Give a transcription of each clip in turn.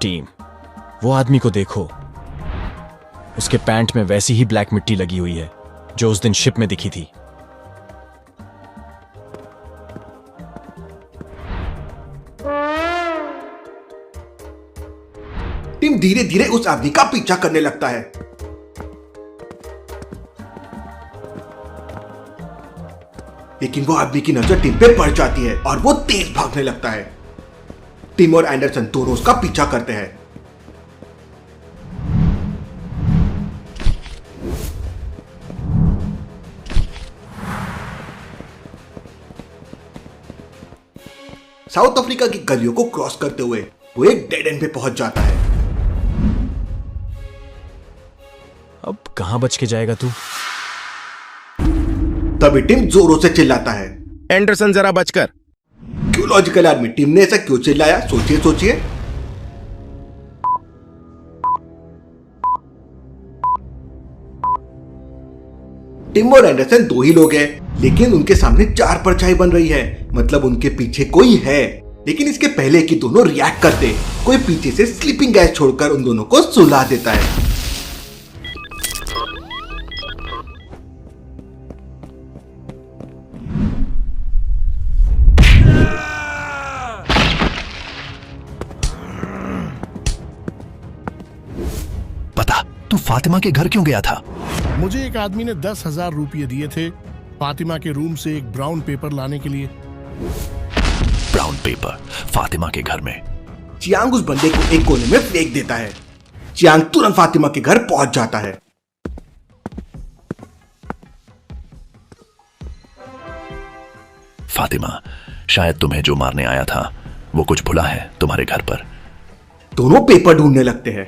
Team, वो आदमी को देखो। उसके पैंट में वैसी ही ब्लैक मिट्टी लगी हुई है जो उस दिन शिप में दिखी थी। टीम धीरे धीरे उस आदमी का पीछा करने लगता है। लेकिन वो आदमी की नजर टिम पे पड़ जाती है और वो तेज भागने लगता है। टिम और एंडरसन दोनों उसका पीछा करते हैं। साउथ अफ्रीका की गलियों को क्रॉस करते हुए वो एक डेड एंड पे पहुंच जाता है। अब कहां बच के जाएगा तू? तभी टिम जोरों से चिल्लाता है, एंडरसन जरा बचकर। क्यों लॉजिकल आर्मी? टिम ने ऐसा क्यों चिल्लाया? सोचिए सोचिए। टिम और एंडरसन दो ही लोग हैं, लेकिन उनके सामने चार परछाई बन रही है। मतलब उनके पीछे कोई है। लेकिन इसके पहले कि दोनों रिएक्ट करते, कोई पीछे से स्लीपिंग गैस छोड़कर उन दोनों को सुला देता है। बता, तू फातिमा के घर क्यों गया था? मुझे एक आदमी ने 10,000 रुपये दिए थे फातिमा के रूम से एक ब्राउन पेपर लाने के लिए। ब्राउन पेपर फातिमा के घर में? चियांग उस बंदे को एक कोने में फेंक देता है। चियांग तुरंत फातिमा के घर पहुंच जाता है। फातिमा, शायद तुम्हें जो मारने आया था वो कुछ भुला है तुम्हारे घर पर। दोनों पेपर ढूंढने लगते हैं।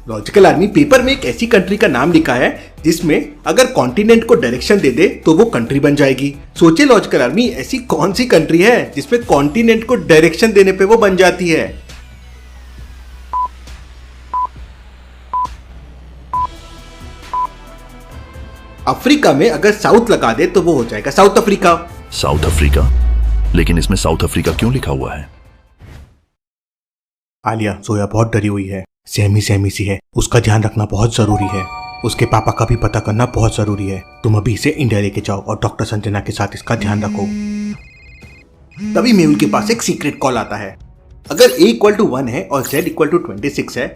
लॉजिकल आर्मी पेपर में एक ऐसी कंट्री का नाम लिखा है जिसमें अगर कॉन्टिनेंट को डायरेक्शन दे दे तो वो कंट्री बन जाएगी। सोचिए लॉजिकल आर्मी, ऐसी कौन सी कंट्री है जिसमें कॉन्टिनेंट को डायरेक्शन देने पे वो बन जाती है? अफ्रीका में अगर साउथ लगा दे तो वो हो जाएगा साउथ अफ्रीका। South Africa? लेकिन इसमें साउथ अफ्रीका क्यों लिखा हुआ है? आलिया, जोया बहुत डरी हुई है। सहमी सहमी सी है। उसका ध्यान रखना बहुत जरूरी है। उसके पापा का भी पता करना बहुत जरूरी है। तुम अभी इसे इंडिया लेके जाओ और डॉक्टर संजना के साथ इसका ध्यान रखो। तभी मेहुल के पास एक सीक्रेट कॉल आता है। अगर A=1 है और Z=26 है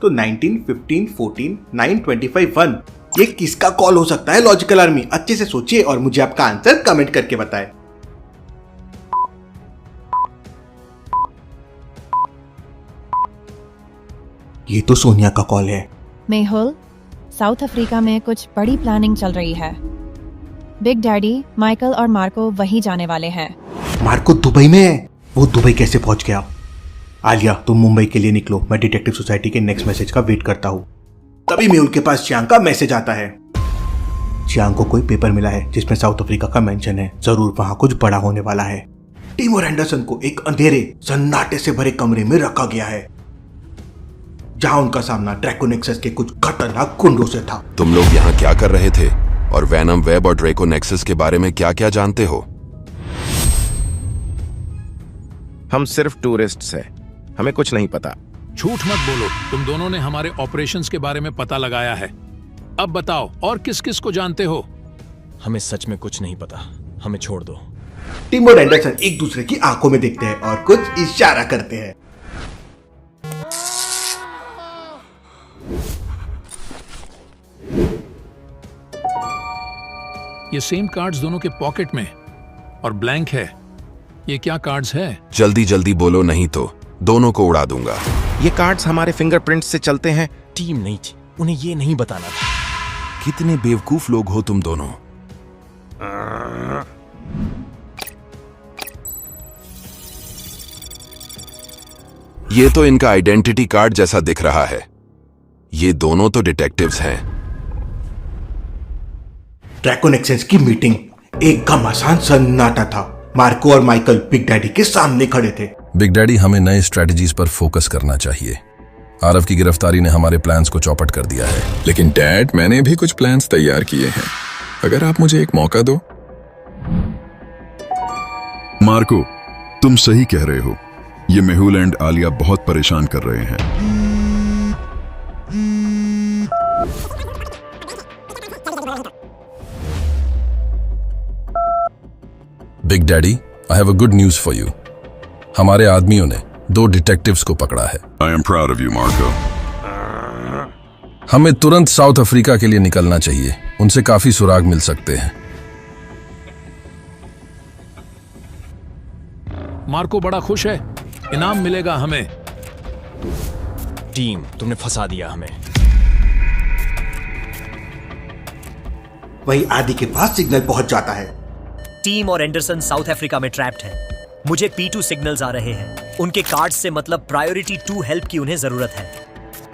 तो 19, 15, 14, 9, 25, 1 ये किसका कॉल हो सकता है लॉजिकल आर्मी? अच्छे से सोचिए और मुझे आपका आंसर कमेंट करके बताएं। ये तो सोनिया का कॉल है। मेहुल, साउथ अफ्रीका में कुछ बड़ी प्लानिंग चल रही है। बिग डैडी, माइकल और मार्को वहीं जाने वाले हैं। मार्को दुबई में है? वो दुबई कैसे पहुंच गया? आलिया, तुम मुंबई के लिए निकलो। मैं डिटेक्टिव सोसाइटी के नेक्स्ट मैसेज का वेट करता हूँ। तभी मेहुल के पास चियांग का मैसेज आता है। चियांग को कोई पेपर मिला है जिसमें साउथ अफ्रीका का मेंशन है। जरूर वहां कुछ बड़ा होने वाला है। टिम और एंडरसन को एक अंधेरे सन्नाटे से भरे कमरे में रखा गया है जहां उनका सामना ड्रैको नेक्सस के कुछ खतरनाक गुंडों से था। तुम लोग यहाँ क्या कर रहे थे और वेनम वेब और ड्रैको नेक्सस के बारे में क्या क्या जानते हो? हम सिर्फ टूरिस्ट्स हैं, हमें कुछ नहीं पता। झूठ मत बोलो, तुम दोनों ने हमारे ऑपरेशंस के बारे में पता लगाया है। अब बताओ और किस किस को जानते हो? हमें सच में कुछ नहीं पता, हमें छोड़ दो। टिम और एंडरसन एक दूसरे की आंखों में देखते हैं और कुछ इशारा करते हैं। ये सेम कार्ड्स दोनों के पॉकेट में और ब्लैंक है। ये क्या कार्ड्स है? जल्दी जल्दी बोलो, नहीं तो दोनों को उड़ा दूंगा। ये कार्ड्स हमारे फिंगरप्रिंट्स से चलते हैं। टीम नहीं थी, उन्हें ये नहीं बताना था। कितने बेवकूफ लोग हो तुम दोनों। ये तो इनका आइडेंटिटी कार्ड जैसा दिख रहा है। ये दोनों तो डिटेक्टिव्स हैं। ड्रैको नेक्सस की मीटिंग। एक घमासान सन्नाटा था। मार्को और माइकल बिग डैडी के सामने खड़े थे। बिग डैडी, हमें नए स्ट्रेटजीज पर फोकस करना चाहिए। आरव की गिरफ्तारी ने हमारे प्लान्स को चौपट कर दिया है। लेकिन डैड, मैंने भी कुछ प्लान्स तैयार किए हैं। अगर आप मुझे एक मौका दो। मार्को, तुम सही कह रहे हो। ये मेहुल एंड आलिया बहुत परेशान कर रहे हैं। Big daddy, I have a good news for you. हमारे आदमियों ने 2 डिटेक्टिव्स को पकड़ा है। I am proud of you Marco. हमें तुरंत साउथ अफ्रीका के लिए निकलना चाहिए। उनसे काफी सुराग मिल सकते हैं। मार्को बड़ा खुश है, इनाम मिलेगा हमें। टीम, तुमने फंसा दिया हमें। वहीं आदि के पास सिग्नल पहुंच जाता है। टीम और एंडरसन साउथ अफ्रीका में ट्रैप्ड हैं। मुझे P2 सिग्नल्स आ रहे हैं। उनके कार्ड्स से मतलब प्रायोरिटी 2 हेल्प की उन्हें जरूरत है।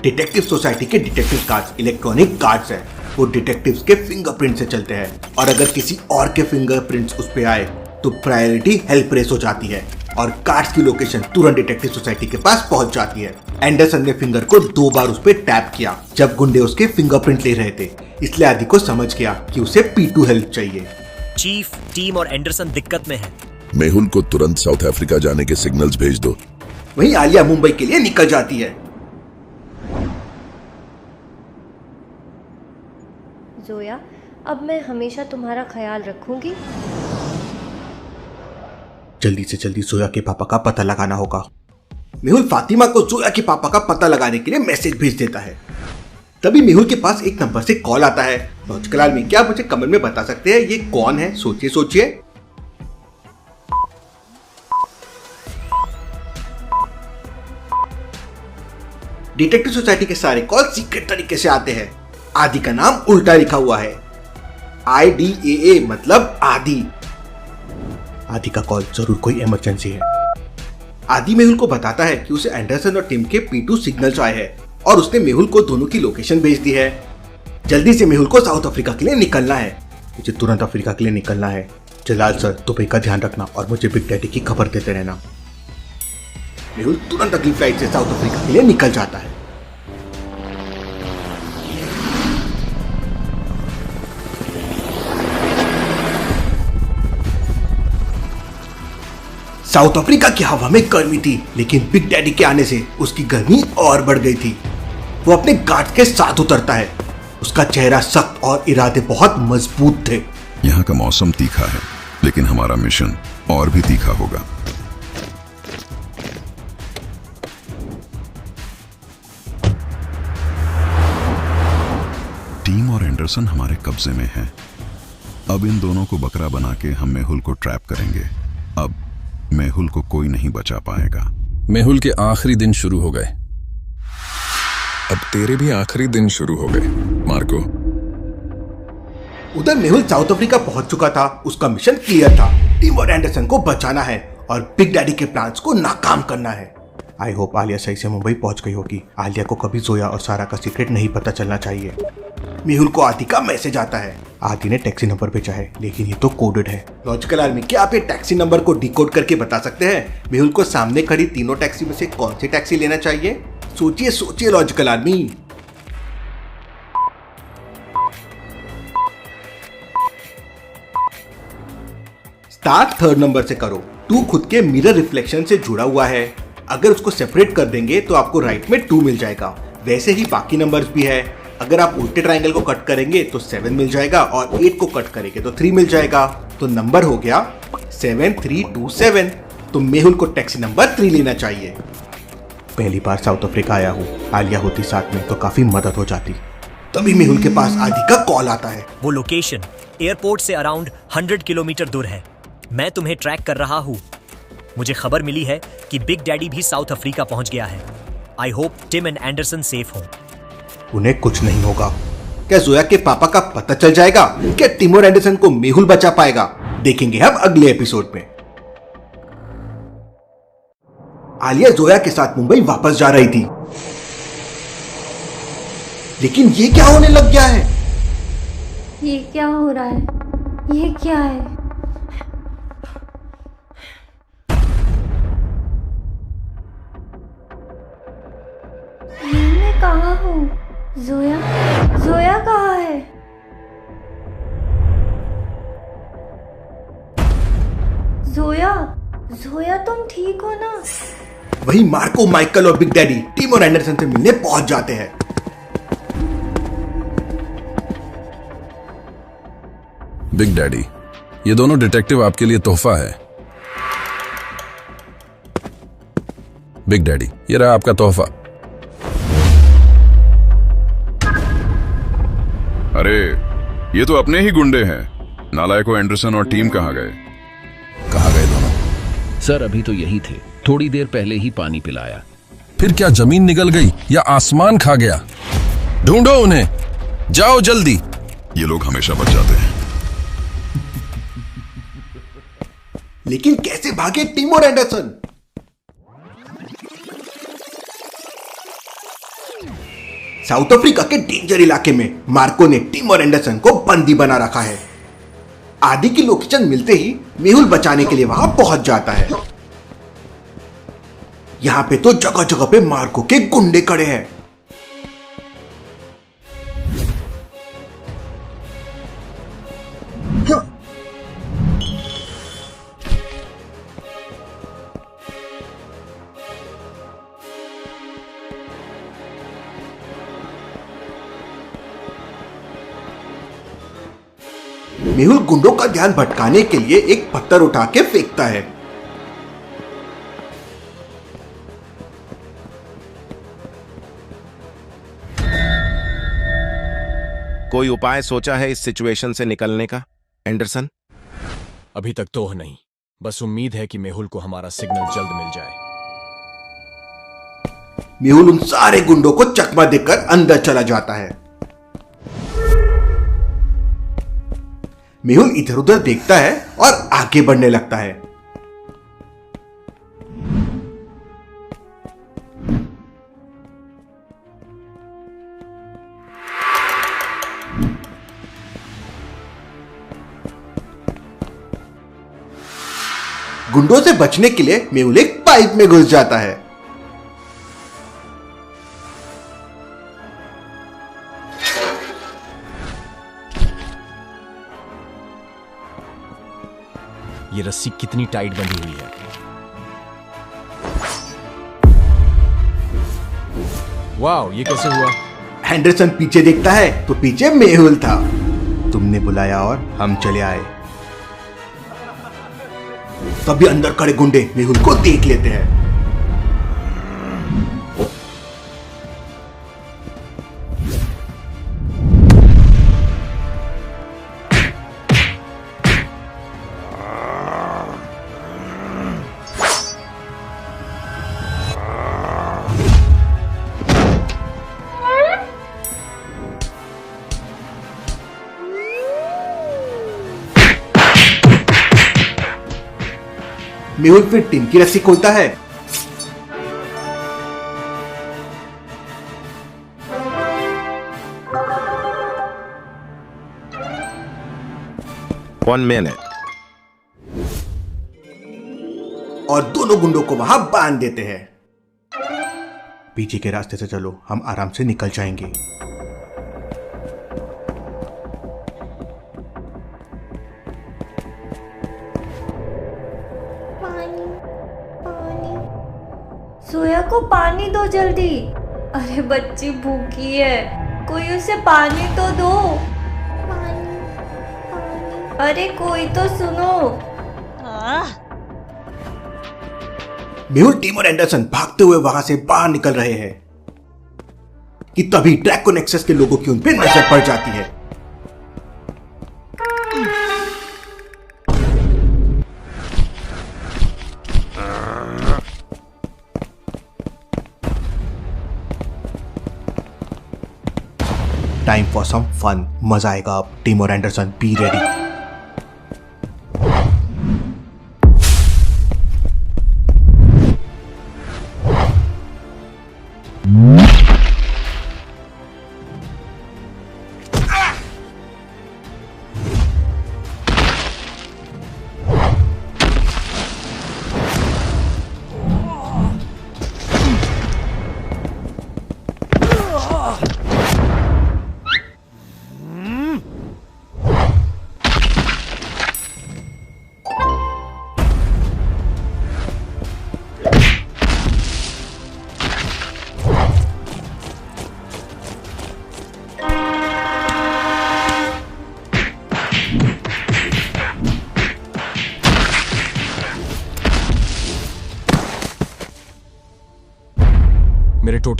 डिटेक्टिव सोसाइटी के डिटेक्टिव कार्ड्स इलेक्ट्रॉनिक कार्ड्स हैं। वो डिटेक्टिव्स के फिंगरप्रिंट से चलते हैं और अगर किसी और के फिंगरप्रिंट्स उस पे आए तो प्रायोरिटी हेल्प रेस हो जाती है और कार्ड्स की लोकेशन तुरंत डिटेक्टिव सोसाइटी के पास पहुंच जाती है। एंडरसन ने फिंगर को 2 बार उस पे टैप किया जब गुंडे उसके फिंगरप्रिंट ले रहे थे, इसलिए आदि को समझ गया कि उसे P2 हेल्प चाहिए। चीफ, टीम और एंडरसन दिक्कत में है। मेहुल को तुरंत साउथ अफ्रीका जाने के सिग्नल्स भेज दो। वहीं आलिया मुंबई के लिए निकल जाती है। जोया, अब मैं हमेशा तुम्हारा ख्याल रखूंगी। जल्दी से जल्दी जोया के पापा का पता लगाना होगा। मेहुल फातिमा को जोया के पापा का पता लगाने के लिए मैसेज भेज देता है। तभी मेहुल के पास एक नंबर से कॉल आता है। लॉजिकल आर्मी, क्या मुझे कमेंट में बता सकते हैं ये कौन है? सोचिए सोचिए। डिटेक्टिव सोसाइटी के सारे कॉल सीक्रेट तरीके से आते हैं। आदि का नाम उल्टा लिखा हुआ है, IDAA मतलब आदि। आदि का कॉल जरूर कोई इमरजेंसी है। आदि मेहुल को बताता है कि उसे एंडरसन और टिम के P2 सिग्नल्स आए हैं और उसने मेहुल को दोनों की लोकेशन भेज दी है। जल्दी से मेहुल को साउथ अफ्रीका के लिए निकलना है। मुझे तुरंत अफ्रीका के लिए निकलना है। जलाल सर, दुबई का ध्यान रखना और मुझे बिग डैडी की खबर देते रहना। मेहुल तुरंत अगली फ्लाइट से साउथ अफ्रीका के लिए निकल जाता है। साउथ अफ्रीका की हवा में गर्मी थी, लेकिन बिग डैडी के आने से उसकी गर्मी और बढ़ गई थी। वो अपने गार्ड के साथ उतरता है। उसका चेहरा सख्त और इरादे बहुत मजबूत थे। यहाँ का मौसम तीखा है, लेकिन हमारा मिशन और भी तीखा होगा। टीम और एंडरसन हमारे कब्जे में हैं। अब इन दोनों को बकरा बना के हम मेहुल को ट्रैप करेंगे। अब मेहुल को कोई नहीं बचा पाएगा। मेहुल के आखिरी दिन शुरू हो गए। अब तेरे भी आखिरी दिन शुरू हो गए, मार्को। उधर मेहुल साउथ अफ्रीका पहुंच चुका था। उसका मिशन क्लियर था। टीम और एंडरसन को बचाना है और बिग डैडी के प्लान्स को नाकाम करना है। आई होप आलिया सही से मुंबई पहुंच गई होगी। आलिया को कभी जोया और सारा का सीक्रेट नहीं पता चलना चाहिए। मेहुल को आदि का मैसेज आता है। आदि ने टैक्सी नंबर भेजा है, लेकिन ये तो कोडेड है। लॉजिकल आर्मी, क्या आप ये टैक्सी नंबर को डिकोड करके बता सकते हैं? मेहुल को सामने खड़ी तीनों टैक्सी में से कौन सी टैक्सी लेना चाहिए? सोचिए सोचिए logical army. Start 3rd number से करो। 2 खुद के मिरर रिफ्लेक्शन से जुड़ा हुआ है। अगर उसको सेपरेट कर देंगे तो आपको राइट में 2 मिल जाएगा। वैसे ही बाकी नंबर्स भी है। अगर आप उल्टे ट्रायंगल को कट करेंगे तो 7 मिल जाएगा और 8 को कट करेंगे तो 3 मिल जाएगा। तो नंबर हो गया 7327। तो मेहुल को टैक्सी नंबर 3 लेना चाहिए। पहली बार साउथ अफ्रीका आया हूँ। आलिया होती साथ में तो काफी मदद हो जाती। तभी मेहुल के पास आदि का कॉल आता है। वो लोकेशन एयरपोर्ट से अराउंड 100 किलोमीटर दूर है। मैं तुम्हें ट्रैक कर रहा हूँ। मुझे खबर मिली है कि बिग डैडी भी साउथ अफ्रीका पहुंच गया है। I hope Tim and Anderson safe हों। उन्हें कुछ नहीं होगा। क्या जोया के पापा का पता चल जाएगा? क्या टिम और एंडरसन को मेहुल बचा पाएगा? देखेंगे हम अगले एपिसोड में। आलिया जोया के साथ मुंबई वापस जा रही थी, लेकिन ये क्या होने लग गया है? ये क्या हो रहा है? ये क्या है? मैं कहाँ हूँ? जोया, जोया कहाँ है? जोया, जोया तुम ठीक हो ना? वही मार्को, माइकल और बिग डैडी टिम और एंडरसन से मिलने पहुंच जाते हैं। बिग डैडी, ये दोनों डिटेक्टिव आपके लिए तोहफा है। बिग डैडी, ये रहा आपका तोहफा। अरे ये तो अपने ही गुंडे हैं। नालायको एंडरसन और टीम कहाँ गए? कहाँ गए दोनों? सर अभी तो यही थे, थोड़ी देर पहले ही पानी पिलाया। फिर क्या जमीन निगल गई या आसमान खा गया? ढूंढो उन्हें, जाओ जल्दी। ये लोग हमेशा बच जाते हैं। लेकिन कैसे भागे टिम और एंडरसन? साउथ अफ्रीका के डेंजर इलाके में मार्को ने टिम और एंडरसन को बंदी बना रखा है। आदि की लोकेशन मिलते ही मेहुल बचाने के लिए वहां पहुंच जाता है। यहां पे तो जगह जगह पे मार्को के गुंडे खड़े हैं। मेहुल गुंडों का ध्यान भटकाने के लिए एक पत्थर उठा के फेंकता है। कोई उपाय सोचा है इस सिचुएशन से निकलने का, एंडरसन? अभी तक तो नहीं, बस उम्मीद है कि मेहुल को हमारा सिग्नल जल्द मिल जाए। मेहुल उन सारे गुंडों को चकमा देकर अंदर चला जाता है। मेहुल इधर उधर देखता है और आगे बढ़ने लगता है। गुंडों से बचने के लिए मेहुल एक पाइप में घुस जाता है। ये रस्सी कितनी टाइट बंधी हुई है। वाओ, ये कैसे हुआ? एंडरसन पीछे देखता है तो पीछे मेहुल था। तुमने बुलाया और हम चले आए। तभी अंदर खड़े गुंडे मेहुल को देख लेते हैं। मेहुल फिर टीम की रस्सी खोलता है। One minute. और दोनों गुंडों को वहां बांध देते हैं। पीछे के रास्ते से चलो, हम आराम से निकल जाएंगे। सोया को पानी दो जल्दी। अरे बच्ची भूखी है, कोई उसे पानी तो दो। पानी, पानी। अरे कोई तो सुनो। मेहुल, टीम और एंडरसन भागते हुए वहां से बाहर निकल रहे हैं कि तभी ड्रैको नेक्सस के लोगों की उन पे नजर पड़ जाती है। Time for some fun. मजा आएगा अब। टीम और एंडरसन, बी रेडी।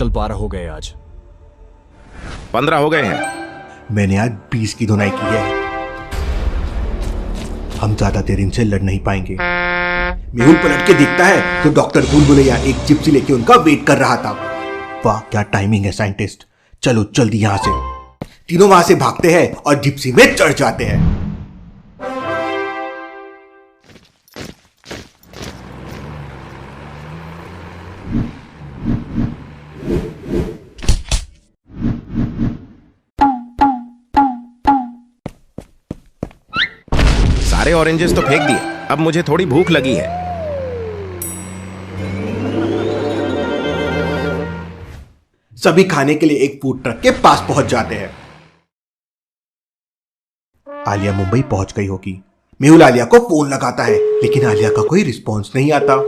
टोटल 12 हो गए आज। 15 हो गए हैं। मैंने आज 20 की धुनाई की है। हम ज्यादा देर इनसे लड़ नहीं पाएंगे। मेहुल पलट के देखता है तो डॉक्टर बुलबुलैया एक जिप्सी लेके उनका वेट कर रहा था। वाह क्या टाइमिंग है साइंटिस्ट। चलो जल्दी यहां से। तीनों वहां से भागते हैं और जिप्सी में चढ़ जाते हैं। सारे ऑरेंजेस तो फेंक दिए, अब मुझे थोड़ी भूख लगी है। सभी खाने के लिए एक फूड ट्रक के पास पहुंच जाते हैं। आलिया मुंबई पहुंच गई होगी। मेहुल आलिया को फोन लगाता है लेकिन आलिया का कोई रिस्पॉन्स नहीं आता।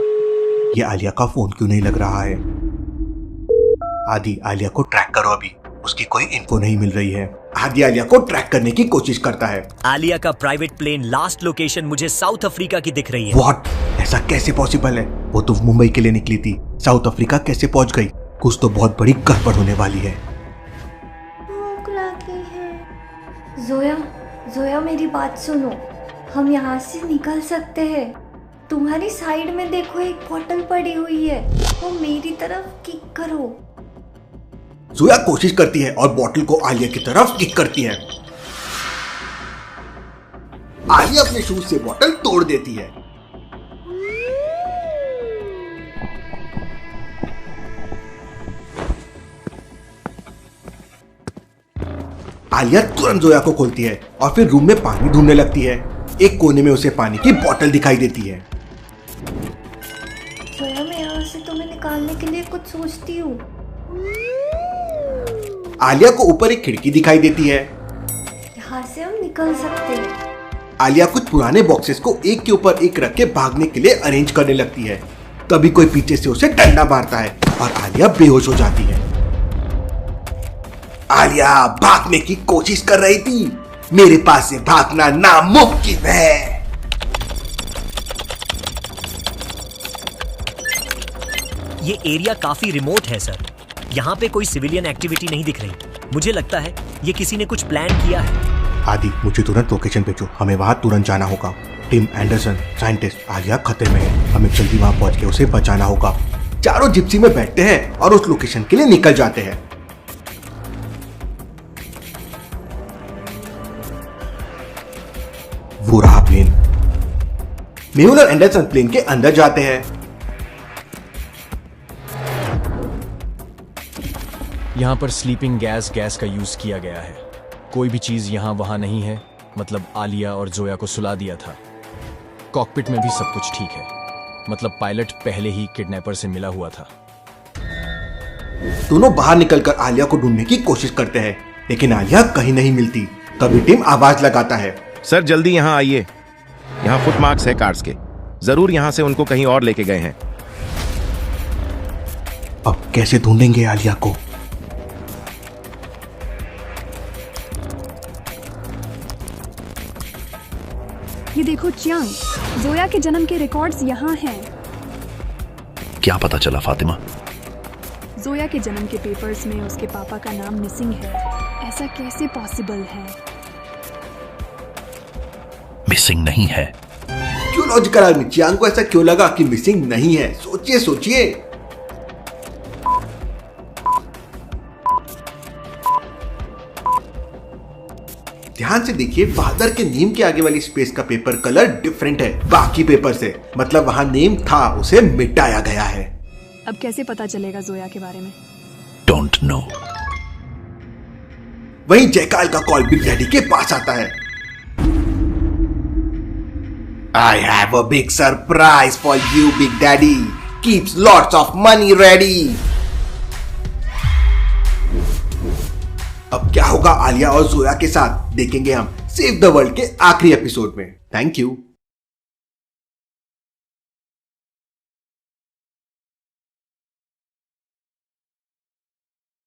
ये आलिया का फोन क्यों नहीं लग रहा है? आदि आलिया को ट्रैक करो, अभी उसकी कोई इन्फो नहीं मिल रही है। आदि आलिया को ट्रैक करने की कोशिश करता है। आलिया का प्राइवेट प्लेन लास्ट लोकेशन मुझे साउथ अफ्रीका की दिख रही है। व्हाट? ऐसा कैसे पॉसिबल है? वो तो मुंबई के लिए निकली थी, साउथ अफ्रीका कैसे पहुंच गई? कुछ तो बहुत बड़ी गड़बड़ होने वाली है। भूख लगी है। जोया मेरी बात सुनो, हम यहाँ से निकल सकते हैं। तुम्हारी साइड में देखो एक बोतल पड़ी हुई है, वो मेरी तरफ किक करो। जोया कोशिश करती है और बोतल को आलिया की तरफ किक करती है। आलिया अपने शूज से बोतल तोड़ देती है। आलिया तुरंत जोया को खोलती है और फिर रूम में पानी ढूंढने लगती है। एक कोने में उसे पानी की बोतल दिखाई देती है। जोया मैं यहाँ से तुम्हें निकालने के लिए कुछ सोचती हूँ। आलिया को ऊपर एक खिड़की दिखाई देती है। यहाँ से हम निकल सकते हैं। आलिया कुछ पुराने बॉक्सेस को एक के ऊपर एक रख के भागने के लिए अरेंज करने लगती है। तभी कोई पीछे से उसे डंडा मारता है और आलिया बेहोश हो जाती है। आलिया भागने की कोशिश कर रही थी, मेरे पास से भागना नामुमकिन है। ये एरिया काफी रिमोट है सर, यहाँ पे कोई सिविलियन एक्टिविटी नहीं दिख रही। मुझे लगता है ये किसी ने कुछ प्लान किया है। आदि मुझे तुरंत लोकेशन भेजो, हमें वहां तुरंत जाना होगा। टिम एंडरसन, साइंटिस्ट, आलिया खतरे में है, हमें जल्दी वहां पहुंच के उसे बचाना होगा। चारों जिप्सी में बैठते हैं और उस लोकेशन के लिए निकल जाते हैं। वो रहा प्लेन। मेहुल और एंडरसन प्लेन के अंदर जाते हैं। यहाँ पर स्लीपिंग गैस का यूज किया गया है। कोई भी चीज यहाँ वहां नहीं है, मतलब आलिया और जोया को सुला दिया था। कॉकपिट में भी सब कुछ ठीक है, मतलब पायलट पहले ही किडनैपर से मिला हुआ था। दोनों बाहर निकलकर आलिया को ढूंढने की कोशिश करते हैं लेकिन आलिया कहीं नहीं मिलती। तभी टिम आवाज लगाता है, सर जल्दी यहाँ आइए, यहाँ फुटमार्क्स है कार्स के, जरूर यहाँ से उनको कहीं और लेके गए हैं। अब कैसे ढूंढेंगे आलिया को? ये देखो चियांग, जोया के जन्म के रिकॉर्ड्स यहाँ हैं। क्या पता चला फातिमा? जोया के जन्म के पेपर्स में उसके पापा का नाम मिसिंग है। ऐसा कैसे पॉसिबल है? मिसिंग नहीं है। क्यों लॉजिकल आदमी? चियांग को ऐसा क्यों लगा कि मिसिंग नहीं है? सोचिए सोचिए। ध्यान से देखिए, फादर के नेम के आगे वाली स्पेस का पेपर कलर डिफरेंट है बाकी पेपर से, मतलब वहां नेम था, उसे मिटाया गया है। अब कैसे पता चलेगा जोया के बारे में? Don't know. वहीं जयकाल का कॉल बिग डैडी के पास आता है। I have a big surprise for you, Big Daddy. Keeps lots of money ready. अब क्या होगा आलिया और जोया के साथ, देखेंगे हम सेव द वर्ल्ड के आखिरी एपिसोड में। Thank you.